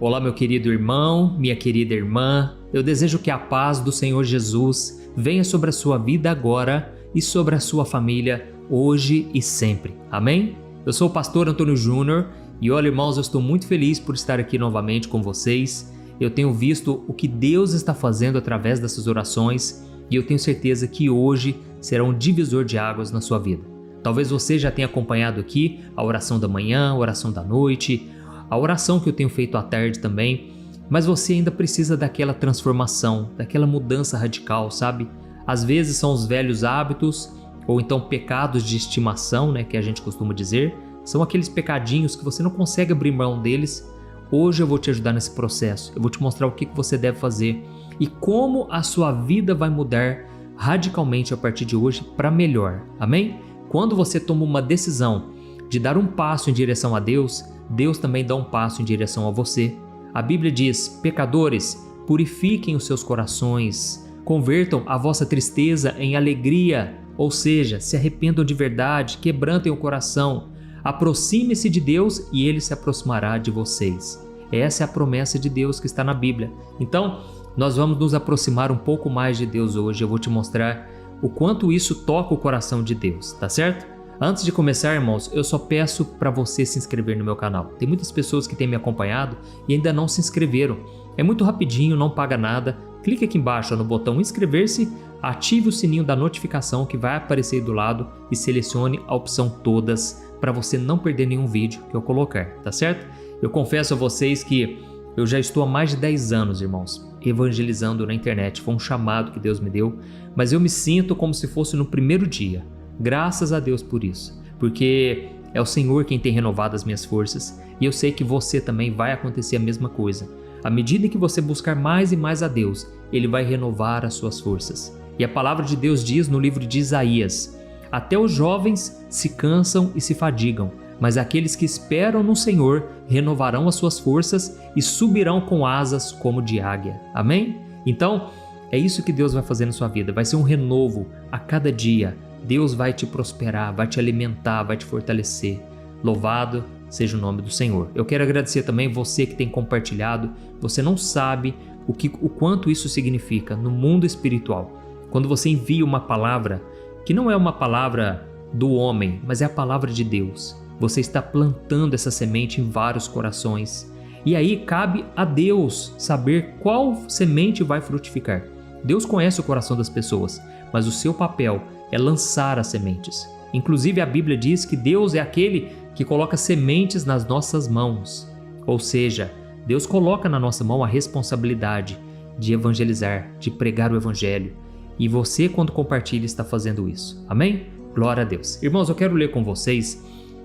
Olá, meu querido irmão, minha querida irmã. Eu desejo que a paz do Senhor Jesus venha sobre a sua vida agora e sobre a sua família hoje e sempre. Amém? Eu sou o pastor Antônio Júnior e olha, irmãos, eu estou muito feliz por estar aqui novamente com vocês. Eu tenho visto o que Deus está fazendo através dessas orações e eu tenho certeza que hoje será um divisor de águas na sua vida. Talvez você já tenha acompanhado aqui a oração da manhã, a oração da noite, a oração que eu tenho feito à tarde também, mas você ainda precisa daquela transformação, daquela mudança radical, sabe? Às vezes são os velhos hábitos ou então pecados de estimação, né, que a gente costuma dizer, são aqueles pecadinhos que você não consegue abrir mão deles. Hoje eu vou te ajudar nesse processo, eu vou te mostrar o que você deve fazer e como a sua vida vai mudar radicalmente a partir de hoje para melhor, amém? Quando você toma uma decisão de dar um passo em direção a Deus, Deus também dá um passo em direção a você. A Bíblia diz: pecadores, purifiquem os seus corações, convertam a vossa tristeza em alegria, ou seja, se arrependam de verdade, quebrantem o coração, aproxime-se de Deus e Ele se aproximará de vocês. Essa é a promessa de Deus que está na Bíblia. Então, nós vamos nos aproximar um pouco mais de Deus hoje. Eu vou te mostrar o quanto isso toca o coração de Deus, tá certo? Antes de começar, irmãos, eu só peço para você se inscrever no meu canal. Tem muitas pessoas que têm me acompanhado e ainda não se inscreveram. É muito rapidinho, não paga nada. Clique aqui embaixo no botão inscrever-se, ative o sininho da notificação que vai aparecer aí do lado e selecione a opção todas para você não perder nenhum vídeo que eu colocar, tá certo? Eu confesso a vocês que eu já estou há mais de 10 anos, irmãos, evangelizando na internet. Foi um chamado que Deus me deu, mas eu me sinto como se fosse no primeiro dia. Graças a Deus por isso, porque é o Senhor quem tem renovado as minhas forças e eu sei que você também vai acontecer a mesma coisa. À medida que você buscar mais e mais a Deus, Ele vai renovar as suas forças. E a palavra de Deus diz no livro de Isaías: até os jovens se cansam e se fadigam, mas aqueles que esperam no Senhor renovarão as suas forças e subirão com asas como de águia. Amém? Então, é isso que Deus vai fazer na sua vida, vai ser um renovo a cada dia. Deus vai te prosperar, vai te alimentar, vai te fortalecer. Louvado seja o nome do Senhor. Eu quero agradecer também você que tem compartilhado. Você não sabe o quanto isso significa no mundo espiritual. Quando você envia uma palavra, que não é uma palavra do homem, mas é a palavra de Deus. Você está plantando essa semente em vários corações. E aí cabe a Deus saber qual semente vai frutificar. Deus conhece o coração das pessoas, mas o seu papel é lançar as sementes. Inclusive a Bíblia diz que Deus é aquele que coloca sementes nas nossas mãos. Ou seja, Deus coloca na nossa mão a responsabilidade de evangelizar, de pregar o evangelho. E você, quando compartilha, está fazendo isso. Amém? Glória a Deus. Irmãos, eu quero ler com vocês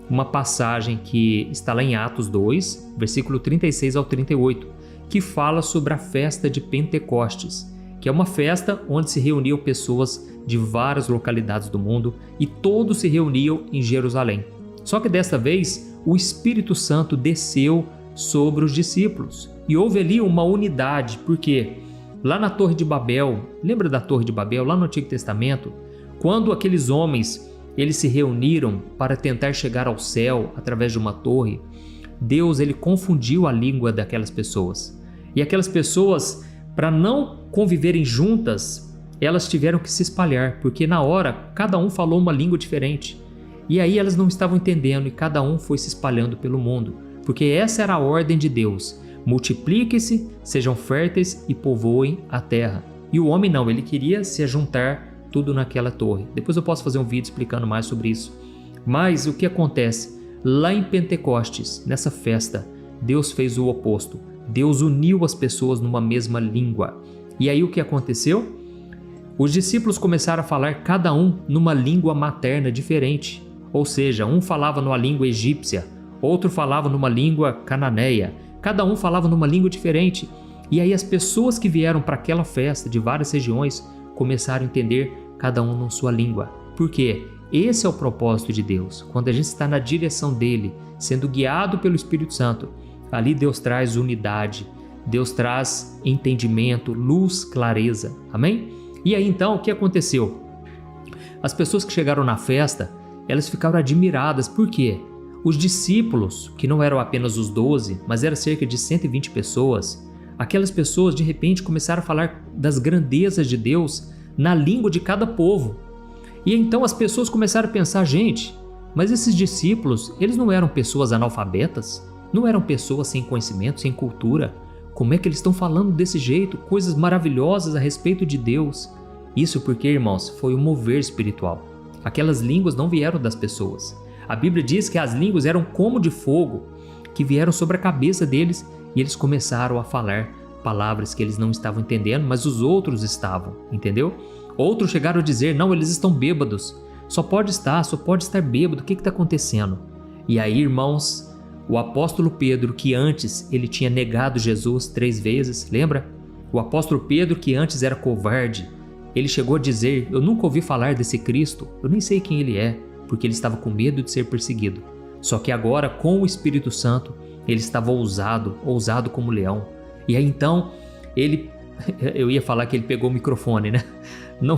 uma passagem que está lá em Atos 2, versículo 36 ao 38, que fala sobre a festa de Pentecostes, que é uma festa onde se reuniam pessoas de várias localidades do mundo e todos se reuniam em Jerusalém. Só que desta vez o Espírito Santo desceu sobre os discípulos e houve ali uma unidade, porque lá na Torre de Babel, lembra da Torre de Babel, lá no Antigo Testamento, quando aqueles homens eles se reuniram para tentar chegar ao céu através de uma torre, Deus ele confundiu a língua daquelas pessoas. E aquelas pessoas, para não conviverem juntas, elas tiveram que se espalhar, porque na hora cada um falou uma língua diferente. E aí elas não estavam entendendo e cada um foi se espalhando pelo mundo, porque essa era a ordem de Deus: multipliquem-se, sejam férteis e povoem a terra. E o homem não, ele queria se ajuntar tudo naquela torre. Depois eu posso fazer um vídeo explicando mais sobre isso. Mas o que acontece? Lá em Pentecostes, nessa festa, Deus fez o oposto. Deus uniu as pessoas numa mesma língua. E aí o que aconteceu? Os discípulos começaram a falar cada um numa língua materna diferente. Ou seja, um falava numa língua egípcia, outro falava numa língua cananeia. Cada um falava numa língua diferente. E aí as pessoas que vieram para aquela festa de várias regiões começaram a entender cada um na sua língua. Por quê? Esse é o propósito de Deus. Quando a gente está na direção dele, sendo guiado pelo Espírito Santo, ali Deus traz unidade, Deus traz entendimento, luz, clareza. Amém? E aí então o que aconteceu? As pessoas que chegaram na festa, elas ficaram admiradas. Por quê? Os discípulos, que não eram apenas os 12, mas eram cerca de 120 pessoas, aquelas pessoas de repente começaram a falar das grandezas de Deus na língua de cada povo. E então as pessoas começaram a pensar, gente, mas esses discípulos, eles não eram pessoas analfabetas? Não eram pessoas sem conhecimento, sem cultura? Como é que eles estão falando desse jeito, coisas maravilhosas a respeito de Deus? Isso porque, irmãos, foi um mover espiritual. Aquelas línguas não vieram das pessoas. A Bíblia diz que as línguas eram como de fogo, que vieram sobre a cabeça deles e eles começaram a falar palavras que eles não estavam entendendo, mas os outros estavam, entendeu? Outros chegaram a dizer, não, eles estão bêbados. Só pode estar bêbado, o que está acontecendo? E aí, irmãos, o apóstolo Pedro, que antes ele tinha negado Jesus 3 vezes, lembra? O apóstolo Pedro, que antes era covarde, ele chegou a dizer, eu nunca ouvi falar desse Cristo, eu nem sei quem ele é, porque ele estava com medo de ser perseguido. Só que agora, com o Espírito Santo, ele estava ousado como leão. E aí então, eu ia falar que ele pegou o microfone, né? Não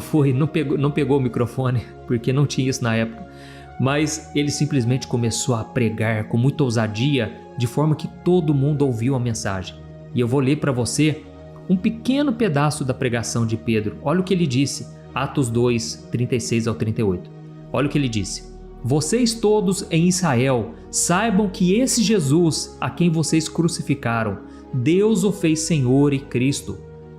pegou o microfone, porque não tinha isso na época. Mas ele simplesmente começou a pregar com muita ousadia, de forma que todo mundo ouviu a mensagem. E eu vou ler para você um pequeno pedaço da pregação de Pedro. Olha o que ele disse, Atos 2, 36 ao 38. Olha o que ele disse. Vocês todos em Israel saibam que esse Jesus, a quem vocês crucificaram, Deus o fez Senhor e Cristo.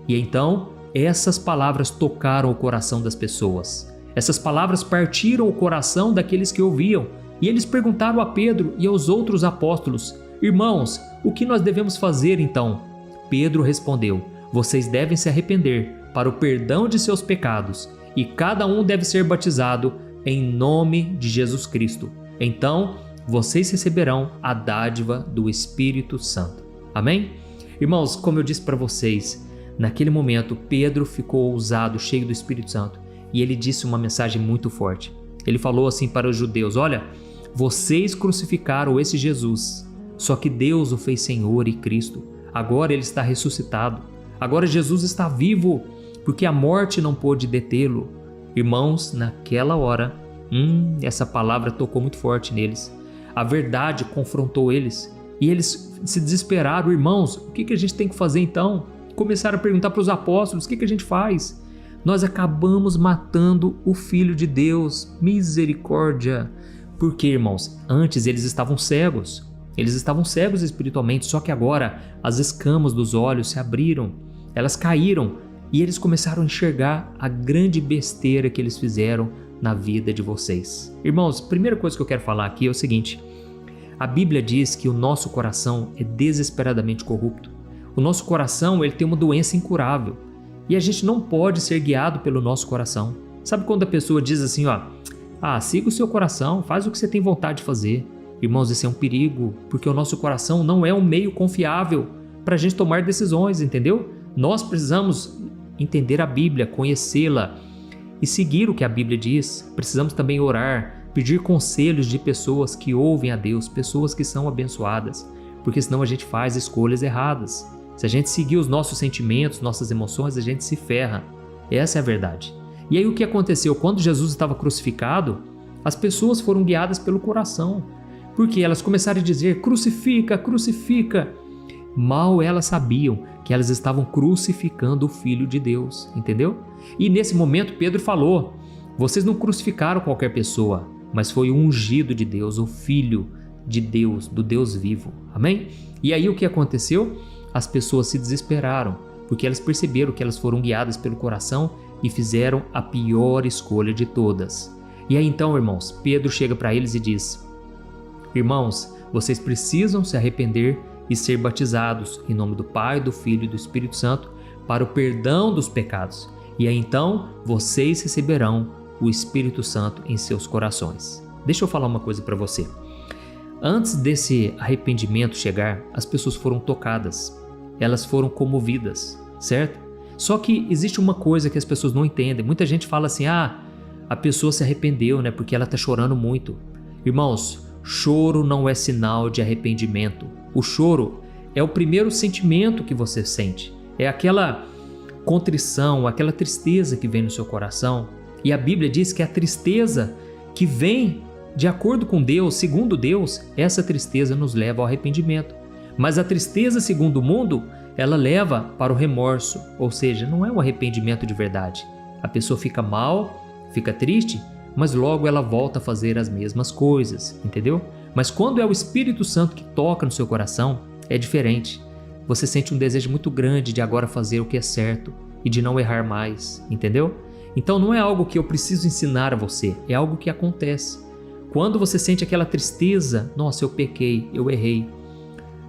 E então, essas palavras tocaram o coração das pessoas. Essas palavras partiram o coração daqueles que ouviam. E eles perguntaram a Pedro e aos outros apóstolos, irmãos, o que nós devemos fazer então? Pedro respondeu, vocês devem se arrepender para o perdão de seus pecados e cada um deve ser batizado em nome de Jesus Cristo. Então, vocês receberão a dádiva do Espírito Santo. Amém? Irmãos, como eu disse para vocês, naquele momento Pedro ficou ousado, cheio do Espírito Santo, e ele disse uma mensagem muito forte. Ele falou assim para os judeus, olha, vocês crucificaram esse Jesus, só que Deus o fez Senhor e Cristo. Agora ele está ressuscitado. Agora Jesus está vivo, porque a morte não pôde detê-lo. Irmãos, naquela hora, essa palavra tocou muito forte neles. A verdade confrontou eles e eles se desesperaram. Irmãos, o que a gente tem que fazer então? Começaram a perguntar para os apóstolos, o que a gente faz? Nós acabamos matando o Filho de Deus, misericórdia. Porque, irmãos, antes eles estavam cegos. Eles estavam cegos espiritualmente, só que agora as escamas dos olhos se abriram, elas caíram e eles começaram a enxergar a grande besteira que eles fizeram na vida de vocês. Irmãos, a primeira coisa que eu quero falar aqui é o seguinte, a Bíblia diz que o nosso coração é desesperadamente corrupto. O nosso coração ele tem uma doença incurável e a gente não pode ser guiado pelo nosso coração. Sabe quando a pessoa diz assim, siga o seu coração, faz o que você tem vontade de fazer. Irmãos, esse é um perigo, porque o nosso coração não é um meio confiável para a gente tomar decisões, entendeu? Nós precisamos entender a Bíblia, conhecê-la e seguir o que a Bíblia diz. Precisamos também orar, pedir conselhos de pessoas que ouvem a Deus, pessoas que são abençoadas, porque senão a gente faz escolhas erradas. Se a gente seguir os nossos sentimentos, nossas emoções, a gente se ferra. Essa é a verdade. E aí o que aconteceu? Quando Jesus estava crucificado, as pessoas foram guiadas pelo coração, porque elas começaram a dizer, crucifica, crucifica. Mal elas sabiam que elas estavam crucificando o Filho de Deus, entendeu? E nesse momento Pedro falou, vocês não crucificaram qualquer pessoa, mas foi o ungido de Deus, o Filho de Deus, do Deus vivo, amém? E aí o que aconteceu? As pessoas se desesperaram, porque elas perceberam que elas foram guiadas pelo coração e fizeram a pior escolha de todas. E aí então, irmãos, Pedro chega para eles e diz, irmãos, vocês precisam se arrepender e ser batizados em nome do Pai, do Filho e do Espírito Santo para o perdão dos pecados. E aí então vocês receberão o Espírito Santo em seus corações. Deixa eu falar uma coisa para você. Antes desse arrependimento chegar, as pessoas foram tocadas, elas foram comovidas, certo? Só que existe uma coisa que as pessoas não entendem. Muita gente fala assim, a pessoa se arrependeu, né? Porque ela está chorando muito. Irmãos, choro não é sinal de arrependimento. O choro é o primeiro sentimento que você sente. É aquela contrição, aquela tristeza que vem no seu coração. E a Bíblia diz que a tristeza que vem De acordo com Deus, segundo Deus, essa tristeza nos leva ao arrependimento. Mas a tristeza, segundo o mundo, ela leva para o remorso, ou seja, não é um arrependimento de verdade. A pessoa fica mal, fica triste, mas logo ela volta a fazer as mesmas coisas, entendeu? Mas quando é o Espírito Santo que toca no seu coração, é diferente. Você sente um desejo muito grande de agora fazer o que é certo e de não errar mais, entendeu? Então não é algo que eu preciso ensinar a você, é algo que acontece. Quando você sente aquela tristeza, nossa, eu pequei, eu errei,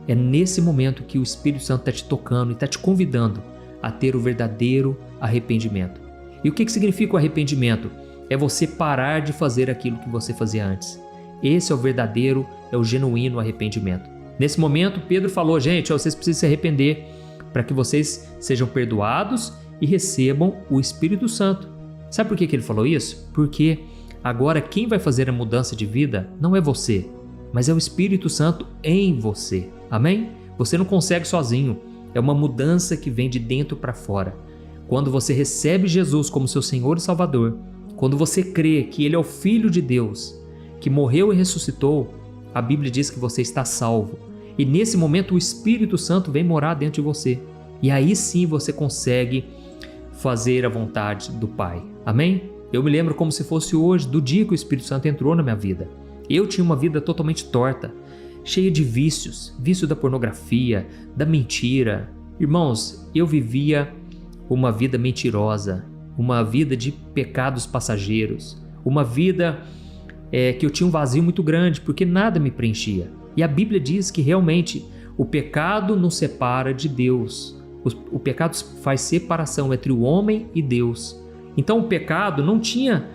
é nesse momento que o Espírito Santo está te tocando e está te convidando a ter o verdadeiro arrependimento. E o que significa o arrependimento? É você parar de fazer aquilo que você fazia antes. Esse é o verdadeiro, é o genuíno arrependimento. Nesse momento, Pedro falou, gente, vocês precisam se arrepender para que vocês sejam perdoados e recebam o Espírito Santo. Sabe por que ele falou isso? Porque agora quem vai fazer a mudança de vida não é você, mas é o Espírito Santo em você. Amém? Você não consegue sozinho. É uma mudança que vem de dentro para fora. Quando você recebe Jesus como seu Senhor e Salvador, quando você crê que Ele é o Filho de Deus, que morreu e ressuscitou, a Bíblia diz que você está salvo. E nesse momento o Espírito Santo vem morar dentro de você. E aí sim você consegue fazer a vontade do Pai. Amém? Eu me lembro como se fosse hoje, do dia que o Espírito Santo entrou na minha vida. Eu tinha uma vida totalmente torta, cheia de vícios, vício da pornografia, da mentira. Irmãos, eu vivia uma vida mentirosa, uma vida de pecados passageiros, uma vida que eu tinha um vazio muito grande, porque nada me preenchia. E a Bíblia diz que realmente o pecado nos separa de Deus. O pecado faz separação entre o homem e Deus. Então o pecado não tinha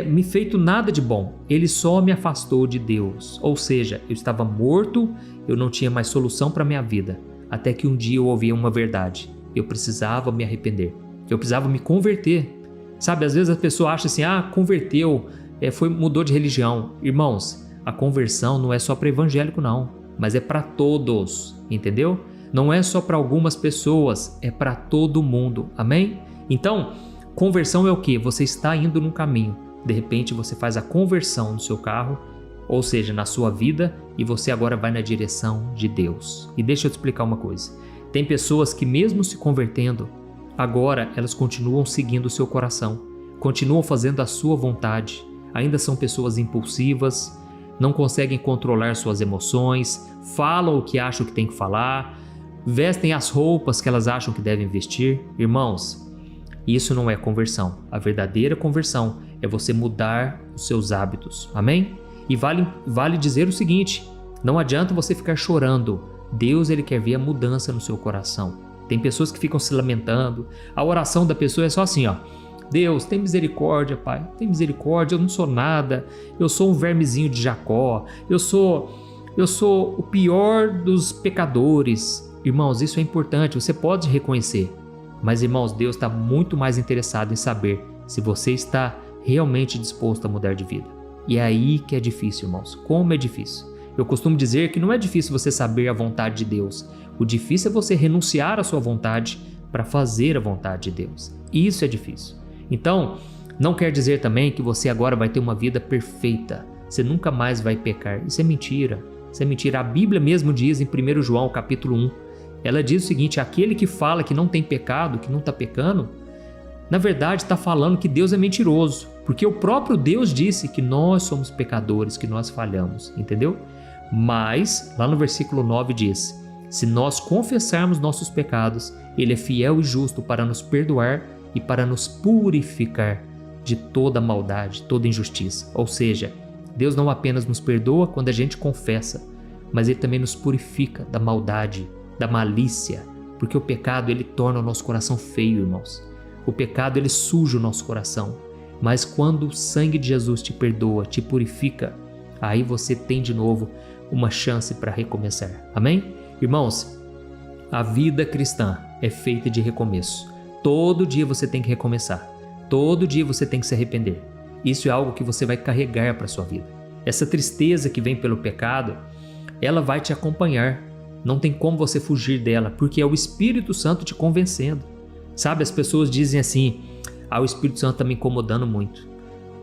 me feito nada de bom, ele só me afastou de Deus. Ou seja, eu estava morto, eu não tinha mais solução para a minha vida, até que um dia eu ouvi uma verdade. Eu precisava me arrepender, eu precisava me converter. Sabe, às vezes a pessoa acha assim, converteu, mudou de religião. Irmãos, a conversão não é só para evangélico não, mas é para todos, entendeu? Não é só para algumas pessoas, é para todo mundo, amém? Então, conversão é o quê? Você está indo num caminho, de repente você faz a conversão no seu carro, ou seja, na sua vida, e você agora vai na direção de Deus. E deixa eu te explicar uma coisa, tem pessoas que mesmo se convertendo, agora elas continuam seguindo o seu coração, continuam fazendo a sua vontade, ainda são pessoas impulsivas, não conseguem controlar suas emoções, falam o que acham que tem que falar, vestem as roupas que elas acham que devem vestir. Irmãos, isso não é conversão. A verdadeira conversão é você mudar os seus hábitos. Amém? E vale dizer o seguinte, não adianta você ficar chorando. Deus, Ele quer ver a mudança no seu coração. Tem pessoas que ficam se lamentando. A oração da pessoa é só assim, Deus, tem misericórdia, Pai. Tem misericórdia, eu não sou nada. Eu sou um vermezinho de Jacó. Eu sou o pior dos pecadores. Irmãos, isso é importante, você pode reconhecer. Mas, irmãos, Deus está muito mais interessado em saber se você está realmente disposto a mudar de vida. E é aí que é difícil, irmãos. Como é difícil. Eu costumo dizer que não é difícil você saber a vontade de Deus. O difícil é você renunciar à sua vontade para fazer a vontade de Deus. Isso é difícil. Então, não quer dizer também que você agora vai ter uma vida perfeita. Você nunca mais vai pecar. Isso é mentira. Isso é mentira. A Bíblia mesmo diz em 1 João capítulo 1, ela diz o seguinte, aquele que fala que não tem pecado, que não está pecando, na verdade está falando que Deus é mentiroso, porque o próprio Deus disse que nós somos pecadores, que nós falhamos, entendeu? Mas, lá no versículo 9 diz, se nós confessarmos nossos pecados, Ele é fiel e justo para nos perdoar e para nos purificar de toda maldade, toda injustiça. Ou seja, Deus não apenas nos perdoa quando a gente confessa, mas Ele também nos purifica da maldade, da malícia, porque o pecado ele torna o nosso coração feio, irmãos. O pecado ele suja o nosso coração, mas quando o sangue de Jesus te perdoa, te purifica, aí você tem de novo uma chance para recomeçar. Amém? Irmãos, a vida cristã é feita de recomeço. Todo dia você tem que recomeçar. Todo dia você tem que se arrepender. Isso é algo que você vai carregar para a sua vida. Essa tristeza que vem pelo pecado, ela vai te acompanhar. Não tem como você fugir dela, porque é o Espírito Santo te convencendo. Sabe, as pessoas dizem assim, o Espírito Santo está me incomodando muito.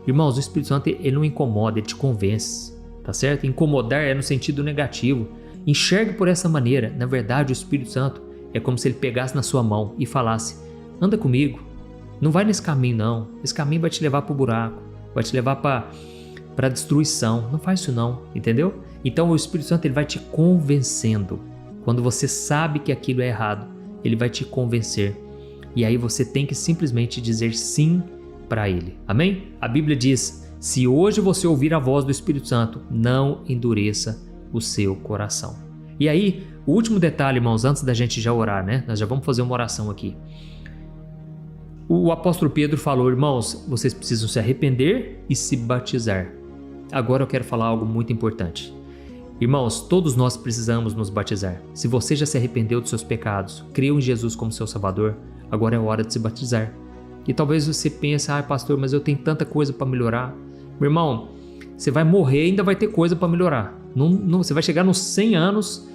Irmãos, o Espírito Santo ele não incomoda, ele te convence, tá certo? Incomodar é no sentido negativo. Enxergue por essa maneira. Na verdade, o Espírito Santo é como se ele pegasse na sua mão e falasse: anda comigo, não vai nesse caminho não, esse caminho vai te levar para o buraco, vai te levar para a destruição, não faz isso não, entendeu? Então o Espírito Santo ele vai te convencendo. Quando você sabe que aquilo é errado, ele vai te convencer. E aí você tem que simplesmente dizer sim para ele. Amém? A Bíblia diz: se hoje você ouvir a voz do Espírito Santo, não endureça o seu coração. E aí, o último detalhe, irmãos, antes da gente já orar, né? Nós já vamos fazer uma oração aqui. O apóstolo Pedro falou: irmãos, vocês precisam se arrepender e se batizar. Agora eu quero falar algo muito importante. Irmãos, todos nós precisamos nos batizar. Se você já se arrependeu dos seus pecados, creu em Jesus como seu Salvador, agora é hora de se batizar. E talvez você pense: pastor, mas eu tenho tanta coisa para melhorar. Meu irmão, você vai morrer e ainda vai ter coisa para melhorar. Você vai chegar nos 100 anos,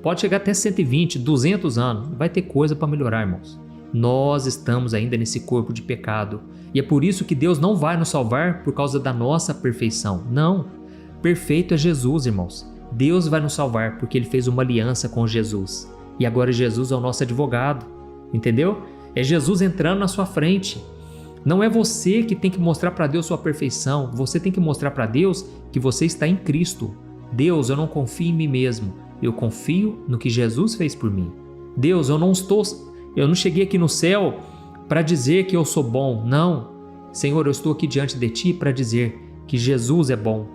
pode chegar até 120, 200 anos, vai ter coisa para melhorar, irmãos. Nós estamos ainda nesse corpo de pecado. E é por isso que Deus não vai nos salvar por causa da nossa perfeição. Não. Perfeito é Jesus, irmãos. Deus vai nos salvar porque Ele fez uma aliança com Jesus. E agora Jesus é o nosso advogado. Entendeu? É Jesus entrando na sua frente. Não é você que tem que mostrar para Deus sua perfeição. Você tem que mostrar para Deus que você está em Cristo. Deus, eu não confio em mim mesmo. Eu confio no que Jesus fez por mim. Deus, eu não cheguei aqui no céu para dizer que eu sou bom. Não. Senhor, eu estou aqui diante de Ti para dizer que Jesus é bom.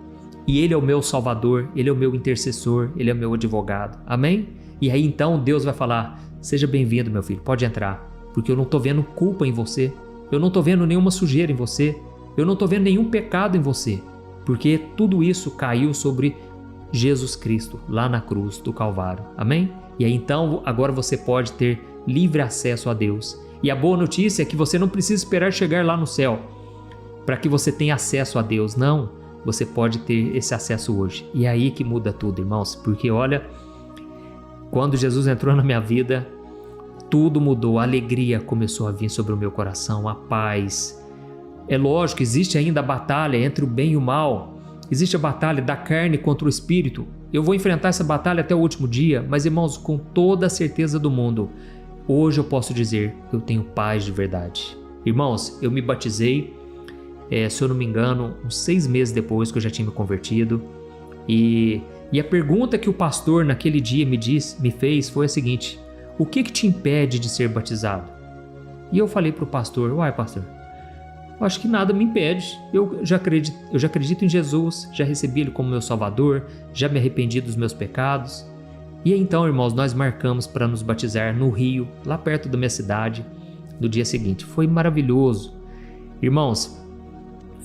E Ele é o meu Salvador, Ele é o meu intercessor, Ele é o meu advogado. Amém? E aí então Deus vai falar: seja bem-vindo, meu filho, pode entrar. Porque eu não estou vendo culpa em você. Eu não estou vendo nenhuma sujeira em você. Eu não estou vendo nenhum pecado em você. Porque tudo isso caiu sobre Jesus Cristo, lá na cruz do Calvário. Amém? E aí então agora você pode ter livre acesso a Deus. E a boa notícia é que você não precisa esperar chegar lá no céu para que você tenha acesso a Deus. Não, você pode ter esse acesso hoje. E é aí que muda tudo, irmãos. Porque olha, quando Jesus entrou na minha vida, tudo mudou. A alegria começou a vir sobre o meu coração, a paz. É lógico, existe ainda a batalha entre o bem e o mal. Existe a batalha da carne contra o espírito. Eu vou enfrentar essa batalha até o último dia, mas, irmãos, com toda a certeza do mundo, hoje eu posso dizer que eu tenho paz de verdade. Irmãos, eu me batizei, se eu não me engano, uns 6 meses depois que eu já tinha me convertido. E a pergunta que o pastor naquele dia me fez foi a seguinte: o que te impede de ser batizado? E eu falei para o pastor: uai, pastor, eu acho que nada me impede. Eu já acredito em Jesus, já recebi Ele como meu Salvador, já me arrependi dos meus pecados. E então, irmãos, nós marcamos para nos batizar no rio, lá perto da minha cidade, no dia seguinte. Foi maravilhoso. Irmãos,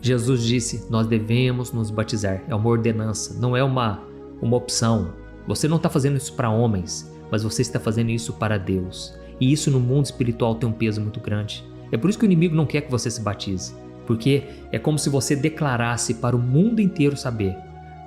Jesus disse: nós devemos nos batizar. É uma ordenança, não é uma opção. Você não está fazendo isso para homens, mas você está fazendo isso para Deus. E isso no mundo espiritual tem um peso muito grande. É por isso que o inimigo não quer que você se batize, porque é como se você declarasse para o mundo inteiro saber,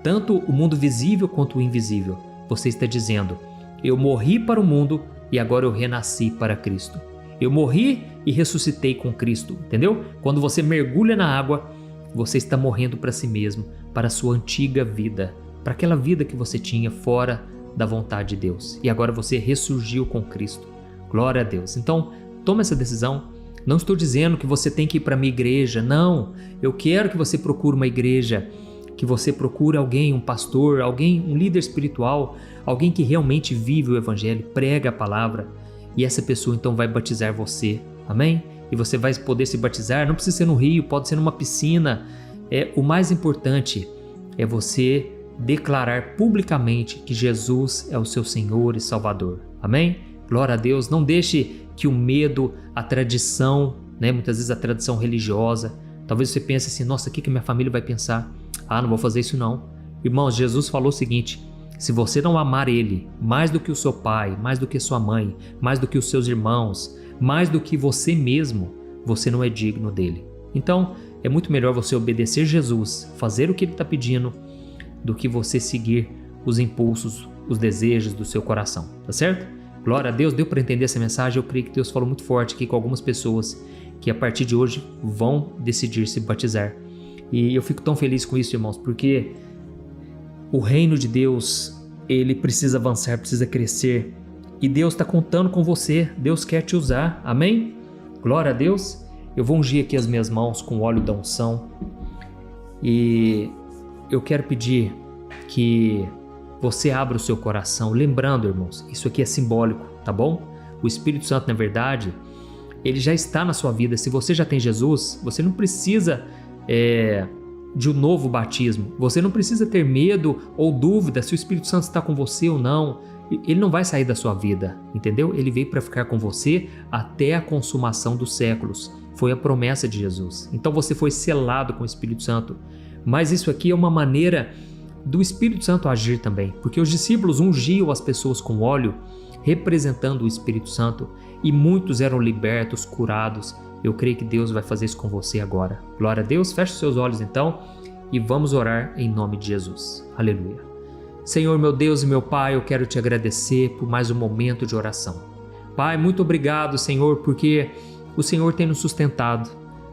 tanto o mundo visível quanto o invisível. Você está dizendo: eu morri para o mundo e agora eu renasci para Cristo. Eu morri e ressuscitei com Cristo, entendeu? Quando você mergulha na água, você está morrendo para si mesmo, para a sua antiga vida, para aquela vida que você tinha fora da vontade de Deus. E agora você ressurgiu com Cristo. Glória a Deus. Então, toma essa decisão. Não estou dizendo que você tem que ir para a minha igreja, não. Eu quero que você procure uma igreja, que você procure alguém, um pastor, alguém, um líder espiritual, alguém que realmente vive o Evangelho, prega a palavra, e essa pessoa então vai batizar você, amém? E você vai poder se batizar, não precisa ser no rio, pode ser numa piscina. O mais importante é você declarar publicamente que Jesus é o seu Senhor e Salvador, amém? Glória a Deus. Não deixe que o medo, a tradição, muitas vezes a tradição religiosa, talvez você pense assim: nossa, o que minha família vai pensar? Não vou fazer isso não. Irmãos, Jesus falou o seguinte: se você não amar Ele mais do que o seu pai, mais do que sua mãe, mais do que os seus irmãos, mais do que você mesmo, você não é digno dele. Então, é muito melhor você obedecer Jesus, fazer o que Ele está pedindo, do que você seguir os impulsos, os desejos do seu coração, tá certo? Glória a Deus. Deu para entender essa mensagem? Eu creio que Deus falou muito forte aqui com algumas pessoas que a partir de hoje vão decidir se batizar. E eu fico tão feliz com isso, irmãos, porque o reino de Deus, ele precisa avançar, precisa crescer. E Deus está contando com você, Deus quer te usar, amém? Glória a Deus. Eu vou ungir aqui as minhas mãos com o óleo da unção. E eu quero pedir que você abra o seu coração, lembrando, irmãos, isso aqui é simbólico, tá bom? O Espírito Santo, na verdade, ele já está na sua vida. Se você já tem Jesus, você não precisa de um novo batismo. Você não precisa ter medo ou dúvida se o Espírito Santo está com você ou não. Ele não vai sair da sua vida, entendeu? Ele veio para ficar com você até a consumação dos séculos. Foi a promessa de Jesus. Então você foi selado com o Espírito Santo. Mas isso aqui é uma maneira do Espírito Santo agir também, porque os discípulos ungiam as pessoas com óleo, representando o Espírito Santo, e muitos eram libertos, curados. Eu creio que Deus vai fazer isso com você agora. Glória a Deus. Feche os seus olhos então e vamos orar em nome de Jesus. Aleluia. Senhor, meu Deus e meu Pai, eu quero te agradecer por mais um momento de oração. Pai, muito obrigado, Senhor, porque o Senhor tem nos sustentado.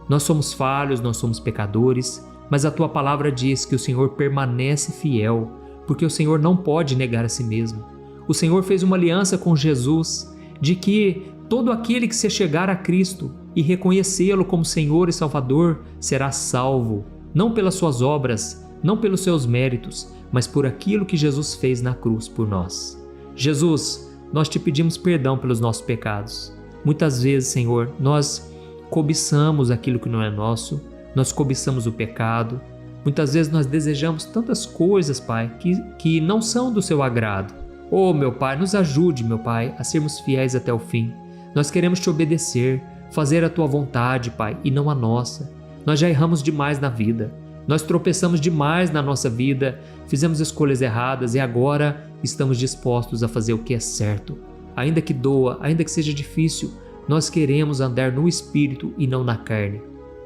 Nós somos falhos, nós somos pecadores, mas a Tua palavra diz que o Senhor permanece fiel, porque o Senhor não pode negar a si mesmo. O Senhor fez uma aliança com Jesus, de que todo aquele que se chegar a Cristo e reconhecê-lo como Senhor e Salvador será salvo, não pelas suas obras, não pelos seus méritos, mas por aquilo que Jesus fez na cruz por nós. Jesus, nós te pedimos perdão pelos nossos pecados. Muitas vezes, Senhor, nós cobiçamos aquilo que não é nosso, nós cobiçamos o pecado. Muitas vezes nós desejamos tantas coisas, Pai, que não são do seu agrado. Oh, meu Pai, nos ajude, meu Pai, a sermos fiéis até o fim. Nós queremos te obedecer, fazer a tua vontade, Pai, e não a nossa. Nós já erramos demais na vida. Nós tropeçamos demais na nossa vida, fizemos escolhas erradas e agora estamos dispostos a fazer o que é certo. Ainda que doa, ainda que seja difícil, nós queremos andar no Espírito e não na carne.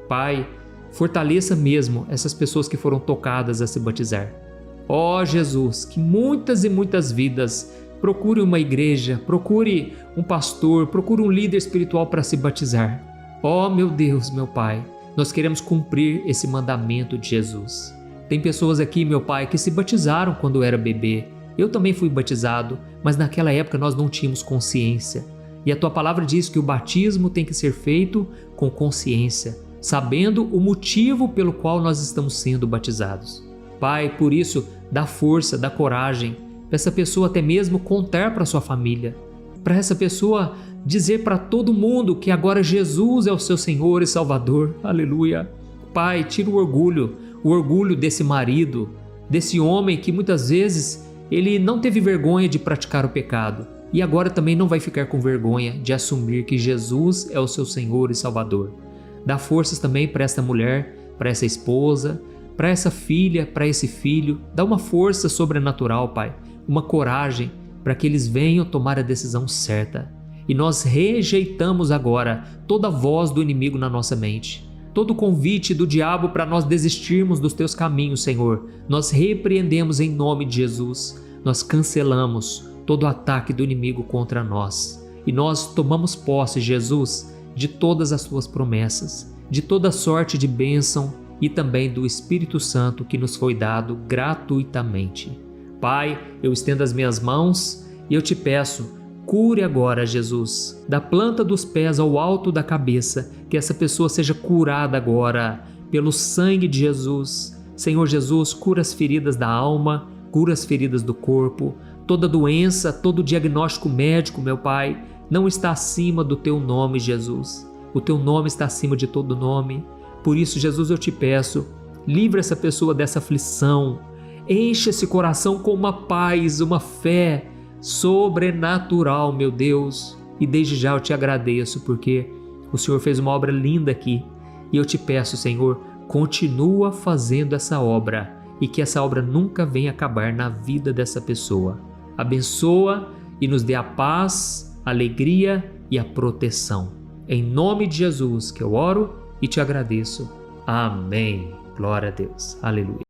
Pai, fortaleça mesmo essas pessoas que foram tocadas a se batizar. Ó Jesus, que muitas e muitas vidas procure uma igreja, procure um pastor, procure um líder espiritual para se batizar. Ó meu Deus, meu Pai, nós queremos cumprir esse mandamento de Jesus. Tem pessoas aqui, meu Pai, que se batizaram quando era bebê. Eu também fui batizado, mas naquela época nós não tínhamos consciência. E a Tua palavra diz que o batismo tem que ser feito com consciência, sabendo o motivo pelo qual nós estamos sendo batizados. Pai, por isso, dá força, dá coragem para essa pessoa até mesmo contar para sua família, para essa pessoa dizer para todo mundo que agora Jesus é o seu Senhor e Salvador. Aleluia. Pai, tira o orgulho desse marido, desse homem que muitas vezes ele não teve vergonha de praticar o pecado e agora também não vai ficar com vergonha de assumir que Jesus é o seu Senhor e Salvador. Dá forças também para essa mulher, para essa esposa, para essa filha, para esse filho. Dá uma força sobrenatural, Pai, uma coragem para que eles venham tomar a decisão certa. E nós rejeitamos agora toda voz do inimigo na nossa mente, todo convite do diabo para nós desistirmos dos teus caminhos, Senhor. Nós repreendemos em nome de Jesus, nós cancelamos todo ataque do inimigo contra nós. E nós tomamos posse, Jesus, de todas as tuas promessas, de toda sorte de bênção e também do Espírito Santo que nos foi dado gratuitamente. Pai, eu estendo as minhas mãos e eu te peço, cure agora, Jesus, da planta dos pés ao alto da cabeça, que essa pessoa seja curada agora pelo sangue de Jesus. Senhor Jesus, cura as feridas da alma, cura as feridas do corpo, toda doença, todo diagnóstico médico, meu Pai, não está acima do teu nome, Jesus. O teu nome está acima de todo nome. Por isso, Jesus, eu te peço, livra essa pessoa dessa aflição, enche esse coração com uma paz, uma fé sobrenatural, meu Deus. E desde já eu te agradeço porque o Senhor fez uma obra linda aqui. E eu te peço, Senhor, continua fazendo essa obra e que essa obra nunca venha acabar na vida dessa pessoa. Abençoa e nos dê a paz, a alegria e a proteção. Em nome de Jesus que eu oro e te agradeço. Amém. Glória a Deus. Aleluia.